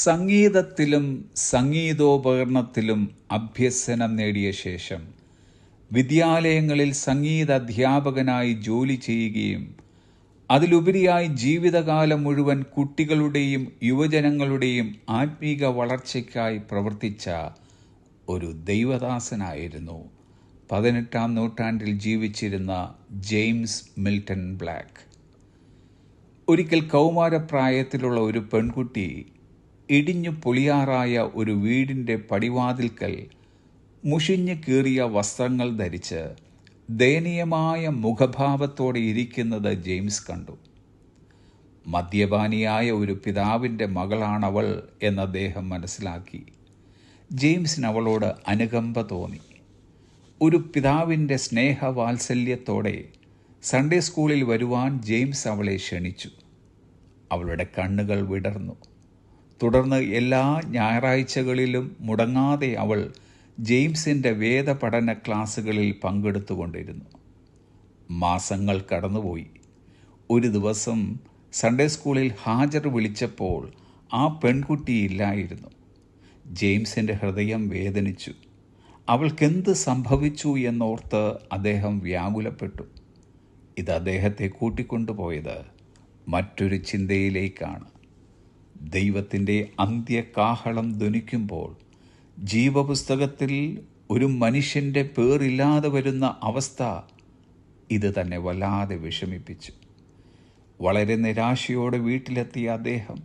സംഗീതത്തിലും സംഗീതോപകരണത്തിലും അഭ്യസനം നേടിയ ശേഷം വിദ്യാലയങ്ങളിൽ സംഗീത അധ്യാപകനായി ജോലി ചെയ്യുകയും അതിലുപരിയായി ജീവിതകാലം മുഴുവൻ കുട്ടികളുടെയും യുവജനങ്ങളുടെയും ആത്മീക വളർച്ചയ്ക്കായി പ്രവർത്തിച്ച ഒരു ദൈവദാസനായിരുന്നു 18-ാം നൂറ്റാണ്ടിൽ ജീവിച്ചിരുന്ന ജെയിംസ് മിൽട്ടൺ ബ്ലാക്ക്. ഒരിക്കൽ കൗമാരപ്രായത്തിലുള്ള ഒരു പെൺകുട്ടി ഇടിഞ്ഞു പൊളിയാറായ ഒരു വീടിൻ്റെ പടിവാതിൽക്കൽ മുഷിഞ്ഞു കീറിയ വസ്ത്രങ്ങൾ ധരിച്ച് ദയനീയമായ മുഖഭാവത്തോടെ ഇരിക്കുന്നത് ജെയിംസ് കണ്ടു. മദ്യപാനിയായ ഒരു പിതാവിൻ്റെ മകളാണവൾ എന്ന് അദ്ദേഹം മനസ്സിലാക്കി. ജെയിംസിന് അവളോട് അനുകമ്പ തോന്നി. ഒരു പിതാവിൻ്റെ സ്നേഹവാത്സല്യത്തോടെ സൺഡേ സ്കൂളിൽ വരുവാൻ ജെയിംസ് അവളെ ക്ഷണിച്ചു. അവളുടെ കണ്ണുകൾ വിടർന്നു. തുടർന്ന് എല്ലാ ഞായറാഴ്ചകളിലും മുടങ്ങാതെ അവൾ ജെയിംസിൻ്റെ വേദപഠന ക്ലാസ്സുകളിൽ പങ്കെടുത്തുകൊണ്ടിരുന്നു. മാസങ്ങൾ കടന്നുപോയി. ഒരു ദിവസം സൺഡേ സ്കൂളിൽ ഹാജർ വിളിച്ചപ്പോൾ ആ പെൺകുട്ടിയില്ലായിരുന്നു. ജെയിംസിൻ്റെ ഹൃദയം വേദനിച്ചു. അവൾക്കെന്ത് സംഭവിച്ചു എന്നോർത്ത് അദ്ദേഹം വ്യാകുലപ്പെട്ടു. ഇത് അദ്ദേഹത്തെ കൂട്ടിക്കൊണ്ടുപോയത് മറ്റൊരു ചിന്തയിലേക്കാണ്. ദൈവത്തിൻ്റെ അന്ത്യകാഹളം ധ്വനിക്കുമ്പോൾ ജീവപുസ്തകത്തിൽ ഒരു മനുഷ്യൻ്റെ പേരില്ലാതെ വരുന്ന അവസ്ഥ ഇത് തന്നെ വല്ലാതെ വിഷമിപ്പിച്ചു. വളരെ നിരാശയോടെ വീട്ടിലെത്തിയ അദ്ദേഹം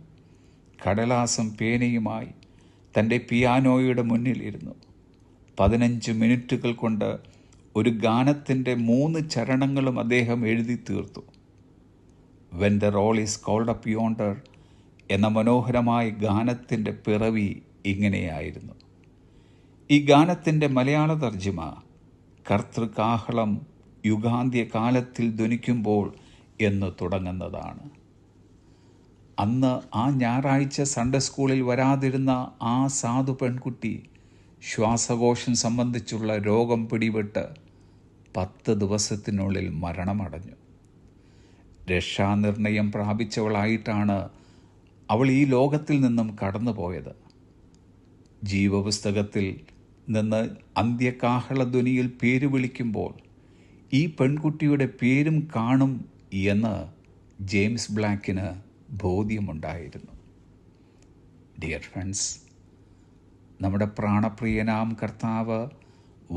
കടലാസും പേനയുമായി തൻ്റെ പിയാനോയുടെ മുന്നിലിരുന്നു. 15 മിനിറ്റുകൾ കൊണ്ട് ഒരു ഗാനത്തിൻ്റെ 3 ചരണങ്ങളും അദ്ദേഹം എഴുതി തീർത്തു. When the roll is called up yonder എന്ന മനോഹരമായ ഗാനത്തിൻ്റെ പിറവി ഇങ്ങനെയായിരുന്നു. ഈ ഗാനത്തിൻ്റെ മലയാള തർജ്ജിമ കർത്തൃകാഹളം യുഗാന്ത്യകാലത്തിൽ ധ്വനിക്കുമ്പോൾ എന്ന് തുടങ്ങുന്നതാണ്. അന്ന് ആ ഞായറാഴ്ച സൺഡേ സ്കൂളിൽ വരാതിരുന്ന ആ സാധു പെൺകുട്ടി ശ്വാസകോശം സംബന്ധിച്ചുള്ള രോഗം പിടിപെട്ട് 10 ദിവസത്തിനുള്ളിൽ മരണമടഞ്ഞു. രക്ഷാനിർണയം പ്രാപിച്ചവളായിട്ടാണ് അവൾ ഈ ലോകത്തിൽ നിന്നും കടന്നുപോയത്. ജീവപുസ്തകത്തിൽ നിന്ന് അന്ത്യകാഹളധ്വനിയിൽ പേര് വിളിക്കുമ്പോൾ ഈ പെൺകുട്ടിയുടെ പേരും കാണും എന്ന് ജെയിംസ് ബ്ലാക്കിന് ബോധ്യമുണ്ടായിരുന്നു. ഡിയർ ഫ്രണ്ട്സ്, നമ്മുടെ പ്രാണപ്രിയനാം കർത്താവ്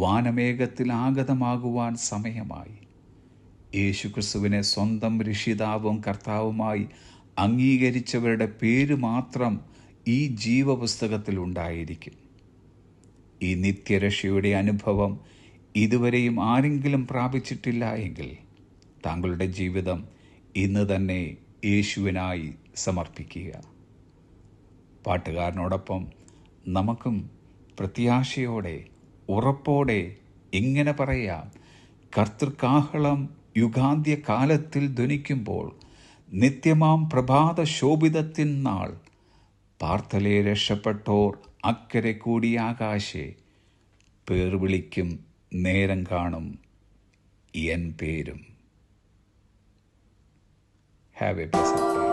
വാനമേഘത്തിൽ ആഗതമാകുവാൻ സമയമായി. യേശുക്രിസ്തുവിനെ സ്വന്തം രക്ഷിതാവും കർത്താവുമായി അംഗീകരിച്ചവരുടെ പേര് മാത്രം ഈ ജീവപുസ്തകത്തിൽ ഉണ്ടായിരിക്കും. ഈ നിത്യരക്ഷയുടെ അനുഭവം ഇതുവരെയും ആരെങ്കിലും പ്രാപിച്ചിട്ടില്ല എങ്കിൽ താങ്കളുടെ ജീവിതം ഇന്ന് തന്നെ യേശുവിനായി സമർപ്പിക്കുക. പാട്ടുകാരനോടൊപ്പം നമുക്കും പ്രത്യാശയോടെ ഉറപ്പോടെ ഇങ്ങനെ പറയാം: കർത്തൃകാഹളം യുഗാന്ത്യകാലത്തിൽ ധ്വനിക്കുമ്പോൾ നിത്യമാം പ്രഭാത ശോഭിതത്തിൻ നാൾ പാർത്തലെ രക്ഷപ്പെട്ടോർ അക്കരെ കൂടി ആകാശേ പേർ വിളിക്കും നേരം കാണും എൻ പേരും. Have A blessed day.